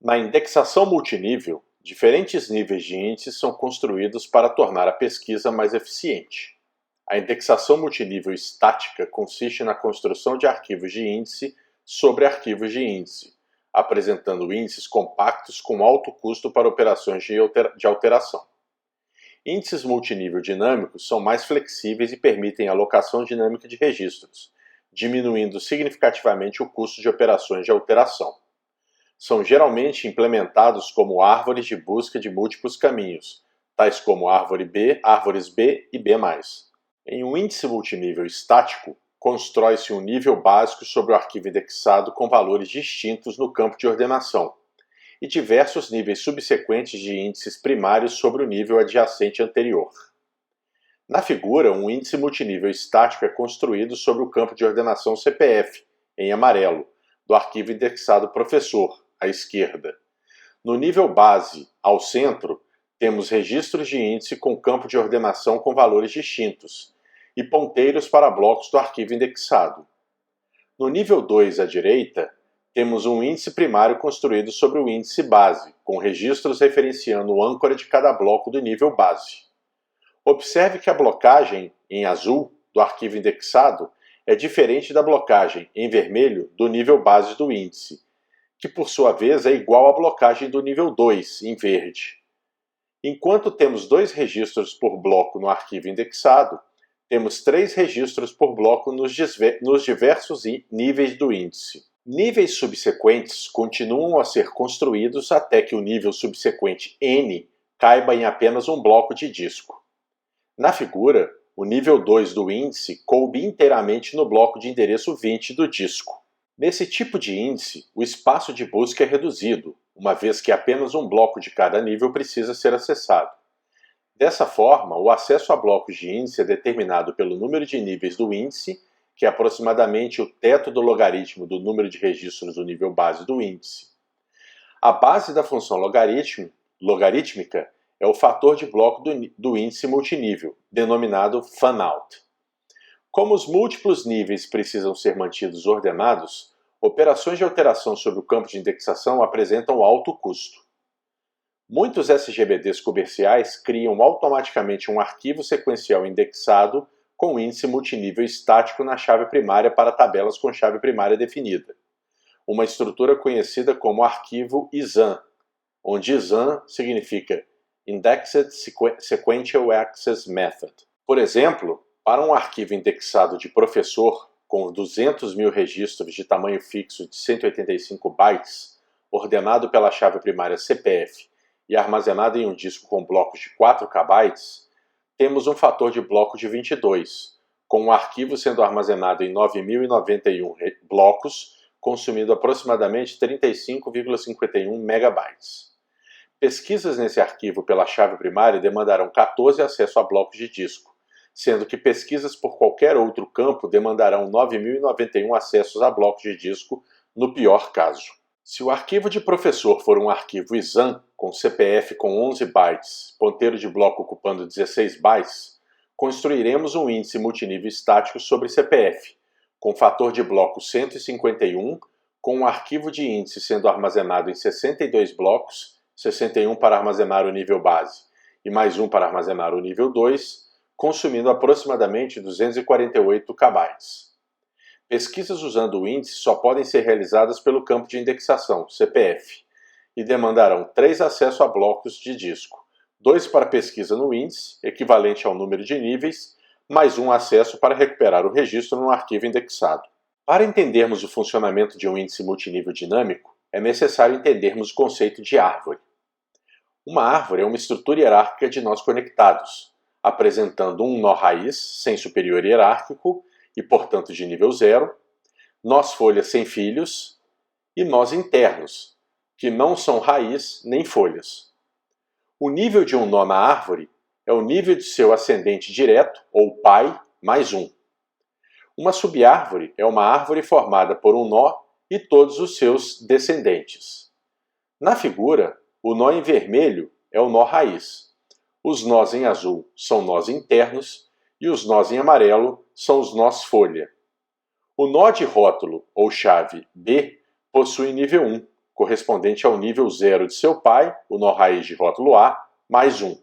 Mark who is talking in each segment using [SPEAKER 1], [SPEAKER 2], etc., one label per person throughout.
[SPEAKER 1] Na indexação multinível, diferentes níveis de índices são construídos para tornar a pesquisa mais eficiente. A indexação multinível estática consiste na construção de arquivos de índice sobre arquivos de índice, apresentando índices compactos com alto custo para operações de alteração. Índices multinível dinâmicos são mais flexíveis e permitem a alocação dinâmica de registros, diminuindo significativamente o custo de operações de alteração. São geralmente implementados como árvores de busca de múltiplos caminhos, tais como árvores B e B+. Em um índice multinível estático, constrói-se um nível básico sobre o arquivo indexado com valores distintos no campo de ordenação, e diversos níveis subsequentes de índices primários sobre o nível adjacente anterior. Na figura, um índice multinível estático é construído sobre o campo de ordenação CPF, em amarelo, do arquivo indexado professor, à esquerda. No nível base, ao centro, temos registros de índice com campo de ordenação com valores distintos e ponteiros para blocos do arquivo indexado. No nível 2, à direita, temos um índice primário construído sobre o índice base, com registros referenciando o âncora de cada bloco do nível base. Observe que a blocagem, em azul, do arquivo indexado é diferente da blocagem, em vermelho, do nível base do índice, que por sua vez é igual à blocagem do nível 2, em verde. Enquanto temos 2 registros por bloco no arquivo indexado, temos 3 registros por bloco nos diversos níveis do índice. Níveis subsequentes continuam a ser construídos até que o nível subsequente N caiba em apenas um bloco de disco. Na figura, o nível 2 do índice coube inteiramente no bloco de endereço 20 do disco. Nesse tipo de índice, o espaço de busca é reduzido, uma vez que apenas um bloco de cada nível precisa ser acessado. Dessa forma, o acesso a blocos de índice é determinado pelo número de níveis do índice, que é aproximadamente o teto do logaritmo do número de registros do nível base do índice. A base da função logarítmica é o fator de bloco do índice multinível, denominado fanout. Como os múltiplos níveis precisam ser mantidos ordenados, operações de alteração sobre o campo de indexação apresentam alto custo. Muitos SGBDs comerciais criam automaticamente um arquivo sequencial indexado com índice multinível estático na chave primária para tabelas com chave primária definida, uma estrutura conhecida como arquivo ISAN, onde ISAN significa Indexed Sequential Access Method. Por exemplo, para um arquivo indexado de professor com 200.000 registros de tamanho fixo de 185 bytes, ordenado pela chave primária CPF e armazenado em um disco com blocos de 4 KB, temos um fator de bloco de 22, com o arquivo sendo armazenado em 9.091 blocos, consumindo aproximadamente 35,51 MB. Pesquisas nesse arquivo pela chave primária demandarão 14 acessos a blocos de disco, sendo que pesquisas por qualquer outro campo demandarão 9.091 acessos a blocos de disco, no pior caso. Se o arquivo de professor for um arquivo ISAN, com CPF com 11 bytes, ponteiro de bloco ocupando 16 bytes, construiremos um índice multinível estático sobre CPF, com fator de bloco 151, com um arquivo de índice sendo armazenado em 62 blocos, 61 para armazenar o nível base e mais um para armazenar o nível 2, consumindo aproximadamente 248 KB. Pesquisas usando o índice só podem ser realizadas pelo campo de indexação, CPF, e demandarão 3 acessos a blocos de disco, 2 para pesquisa no índice, equivalente ao número de níveis, mais um acesso para recuperar o registro no arquivo indexado. Para entendermos o funcionamento de um índice multinível dinâmico, é necessário entendermos o conceito de árvore. Uma árvore é uma estrutura hierárquica de nós conectados, apresentando um nó raiz sem superior hierárquico e, portanto, de nível 0, nós folhas sem filhos e nós internos, que não são raiz nem folhas. O nível de um nó na árvore é o nível de seu ascendente direto, ou pai, mais 1. Uma subárvore é uma árvore formada por um nó e todos os seus descendentes. Na figura, o nó em vermelho é o nó raiz. Os nós em azul são nós internos e os nós em amarelo são os nós folha. O nó de rótulo ou chave B possui nível 1 correspondente ao nível 0 de seu pai, o nó raiz de rótulo A, mais 1.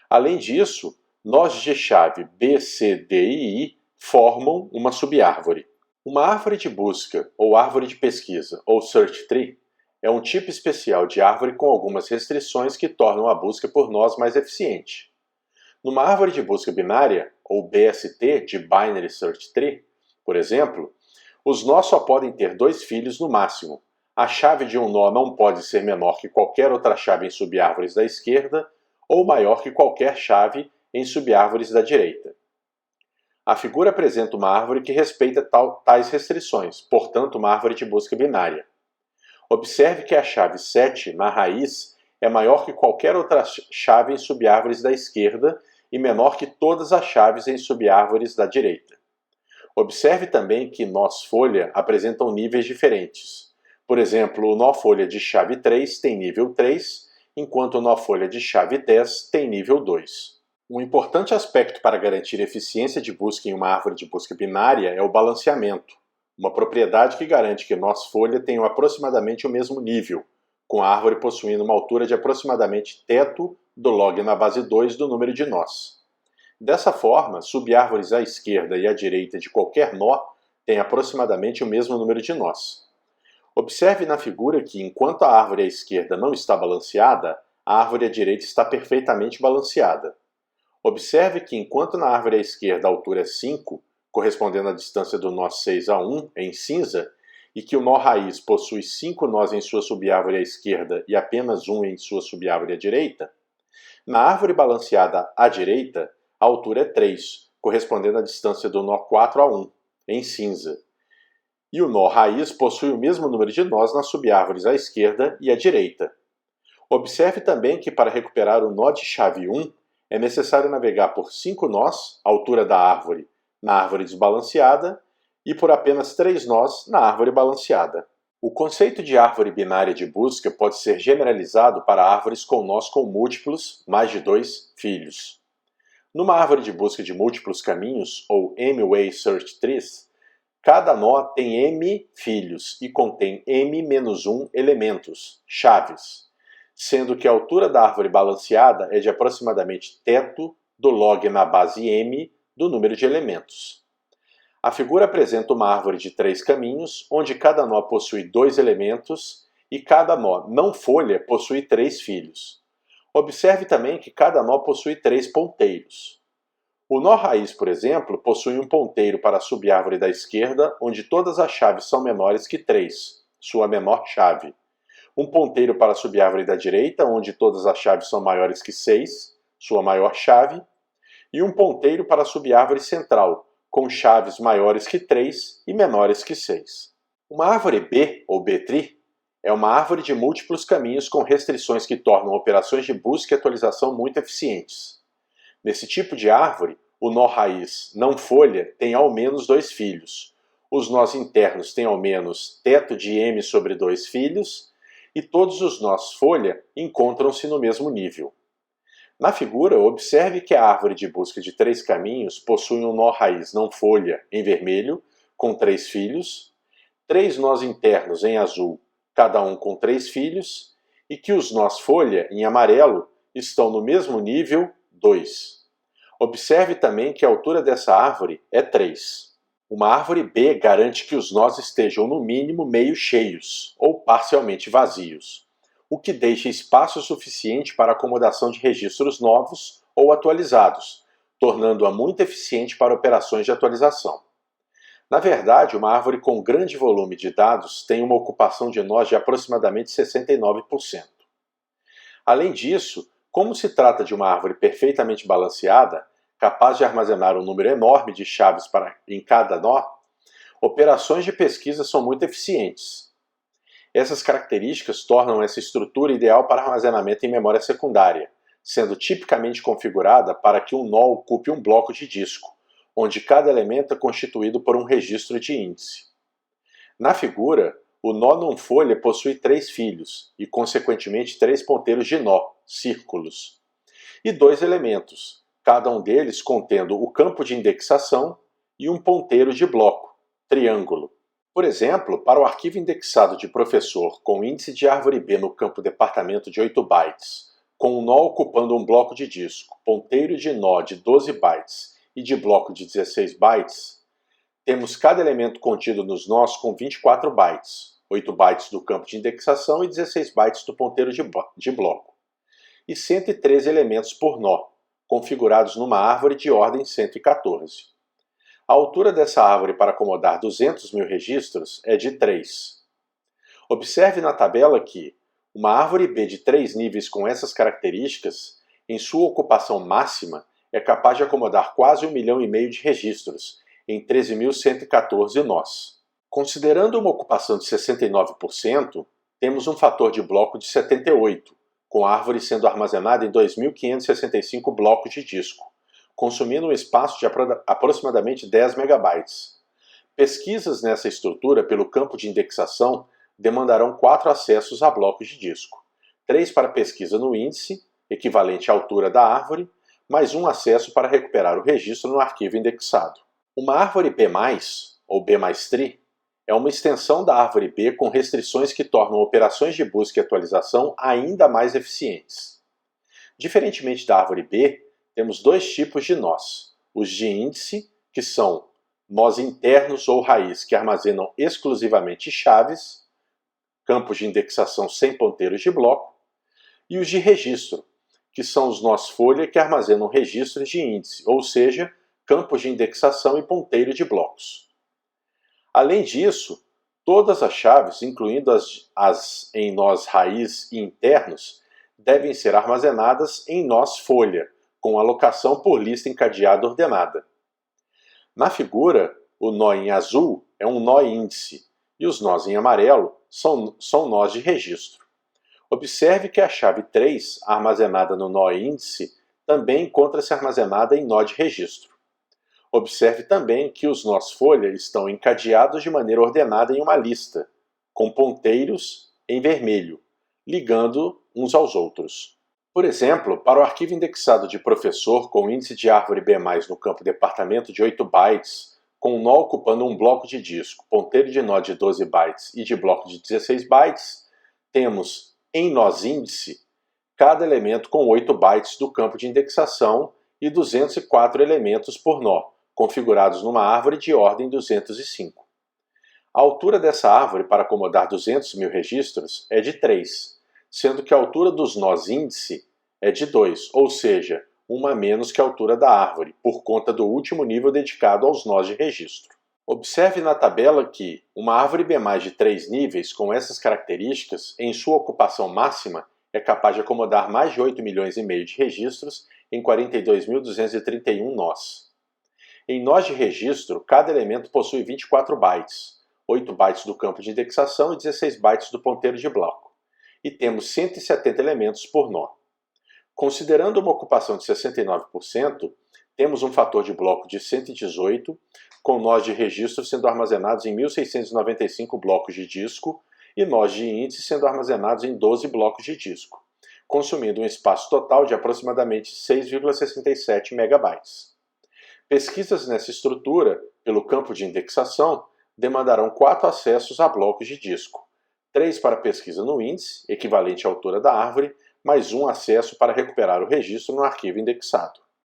[SPEAKER 1] Além disso, nós de chave B, C, D e I formam uma subárvore. Uma árvore de busca, ou árvore de pesquisa, ou search tree, é um tipo especial de árvore com algumas restrições que tornam a busca por nós mais eficiente. Numa árvore de busca binária, ou BST, de Binary Search Tree, por exemplo, os nós só podem ter 2 filhos no máximo. A chave de um nó não pode ser menor que qualquer outra chave em subárvores da esquerda ou maior que qualquer chave em subárvores da direita. A figura apresenta uma árvore que respeita tais restrições, portanto uma árvore de busca binária. Observe que a chave 7, na raiz, é maior que qualquer outra chave em subárvores da esquerda e menor que todas as chaves em subárvores da direita. Observe também que nós folha apresentam níveis diferentes. Por exemplo, o nó folha de chave 3 tem nível 3, enquanto o nó folha de chave 10 tem nível 2. Um importante aspecto para garantir eficiência de busca em uma árvore de busca binária é o balanceamento, uma propriedade que garante que nós folha tenham aproximadamente o mesmo nível, com a árvore possuindo uma altura de aproximadamente teto do log na base 2 do número de nós. Dessa forma, subárvores à esquerda e à direita de qualquer nó têm aproximadamente o mesmo número de nós. Observe na figura que, enquanto a árvore à esquerda não está balanceada, a árvore à direita está perfeitamente balanceada. Observe que, enquanto na árvore à esquerda a altura é 5, correspondendo à distância do nó 6 a 1, em cinza, e que o nó raiz possui 5 nós em sua subárvore à esquerda e apenas 1 em sua subárvore à direita, na árvore balanceada à direita, a altura é 3, correspondendo à distância do nó 4 a 1, em cinza. E o nó raiz possui o mesmo número de nós nas subárvores à esquerda e à direita. Observe também que para recuperar o nó de chave 1, é necessário navegar por 5 nós, altura da árvore, na árvore desbalanceada, e por apenas 3 nós na árvore balanceada. O conceito de árvore binária de busca pode ser generalizado para árvores com nós com múltiplos, mais de 2, filhos. Numa árvore de busca de múltiplos caminhos, ou M-Way Search Trees, cada nó tem M filhos e contém M-1 elementos, chaves, sendo que a altura da árvore balanceada é de aproximadamente teto do log na base M do número de elementos. A figura apresenta uma árvore de 3 caminhos, onde cada nó possui 2 elementos e cada nó não folha possui 3 filhos. Observe também que cada nó possui 3 ponteiros. O nó raiz, por exemplo, possui um ponteiro para a subárvore da esquerda, onde todas as chaves são menores que 3, sua menor chave. Um ponteiro para a subárvore da direita, onde todas as chaves são maiores que 6, sua maior chave, e um ponteiro para a subárvore central, com chaves maiores que 3 e menores que 6. Uma árvore B, ou B-tree, é uma árvore de múltiplos caminhos com restrições que tornam operações de busca e atualização muito eficientes. Nesse tipo de árvore, o nó raiz não folha tem ao menos 2 filhos, os nós internos têm ao menos teto de M sobre 2 filhos, e todos os nós folha encontram-se no mesmo nível. Na figura, observe que a árvore de busca de 3 caminhos possui um nó raiz não folha em vermelho, com 3 filhos, 3 nós internos em azul, cada um com 3 filhos, e que os nós folha em amarelo estão no mesmo nível, 2. Observe também que a altura dessa árvore é 3. Uma árvore B garante que os nós estejam no mínimo meio cheios, ou parcialmente vazios, o que deixa espaço suficiente para a acomodação de registros novos ou atualizados, tornando-a muito eficiente para operações de atualização. Na verdade, uma árvore com grande volume de dados tem uma ocupação de nós de aproximadamente 69%. Além disso, como se trata de uma árvore perfeitamente balanceada, capaz de armazenar um número enorme de chaves em cada nó, operações de pesquisa são muito eficientes. Essas características tornam essa estrutura ideal para armazenamento em memória secundária, sendo tipicamente configurada para que um nó ocupe um bloco de disco, onde cada elemento é constituído por um registro de índice. Na figura, o nó não folha possui 3 filhos e, consequentemente, 3 ponteiros de nó, círculos, e 2 elementos, cada um deles contendo o campo de indexação e um ponteiro de bloco, triângulo. Por exemplo, para o arquivo indexado de professor com índice de árvore B no campo departamento de 8 bytes, com um nó ocupando um bloco de disco, ponteiro de nó de 12 bytes e de bloco de 16 bytes, temos cada elemento contido nos nós com 24 bytes, 8 bytes do campo de indexação e 16 bytes do ponteiro de bloco, e 113 elementos por nó, configurados numa árvore de ordem 114. A altura dessa árvore para acomodar 200.000 registros é de 3. Observe na tabela que uma árvore B de 3 níveis com essas características, em sua ocupação máxima, é capaz de acomodar quase 1,5 milhão de registros, em 13.114 nós. Considerando uma ocupação de 69%, temos um fator de bloco de 78, com a árvore sendo armazenada em 2.565 blocos de disco, consumindo um espaço de aproximadamente 10 megabytes. Pesquisas nessa estrutura pelo campo de indexação demandarão 4 acessos a blocos de disco, 3 para pesquisa no índice, equivalente à altura da árvore, mais um acesso para recuperar o registro no arquivo indexado. Uma árvore B+, ou B+Tree, é uma extensão da árvore B com restrições que tornam operações de busca e atualização ainda mais eficientes. Diferentemente da árvore B, temos 2 tipos de nós: os de índice, que são nós internos ou raiz que armazenam exclusivamente chaves, campos de indexação sem ponteiros de bloco, e os de registro, que são os nós folha que armazenam registros de índice, ou seja, campos de indexação e ponteiro de blocos. Além disso, todas as chaves, incluindo as em nós raiz e internos, devem ser armazenadas em nós folha, com alocação por lista encadeada ordenada. Na figura, o nó em azul é um nó índice e os nós em amarelo são nós de registro. Observe que a chave 3, armazenada no nó índice, também encontra-se armazenada em nó de registro. Observe também que os nós folha estão encadeados de maneira ordenada em uma lista, com ponteiros em vermelho, ligando uns aos outros. Por exemplo, para o arquivo indexado de professor com índice de árvore B+, no campo departamento de 8 bytes, com um nó ocupando um bloco de disco, ponteiro de nó de 12 bytes e de bloco de 16 bytes, temos em nós índice cada elemento com 8 bytes do campo de indexação e 204 elementos por nó, configurados numa árvore de ordem 205. A altura dessa árvore para acomodar 200.000 registros é de 3, sendo que a altura dos nós índice é de 2, ou seja, uma a menos que a altura da árvore, por conta do último nível dedicado aos nós de registro. Observe na tabela que uma árvore B+ de 3 níveis com essas características, em sua ocupação máxima, é capaz de acomodar mais de 8,5 milhões de registros em 42.231 nós. Em nós de registro, cada elemento possui 24 bytes, 8 bytes do campo de indexação e 16 bytes do ponteiro de bloco, e temos 170 elementos por nó. Considerando uma ocupação de 69%, temos um fator de bloco de 118, com nós de registro sendo armazenados em 1.695 blocos de disco e nós de índice sendo armazenados em 12 blocos de disco, consumindo um espaço total de aproximadamente 6,67 megabytes. Pesquisas nessa estrutura, pelo campo de indexação, demandarão 4 acessos a blocos de disco, 3 para pesquisa no índice, equivalente à altura da árvore, mais um acesso para recuperar o registro no arquivo indexado.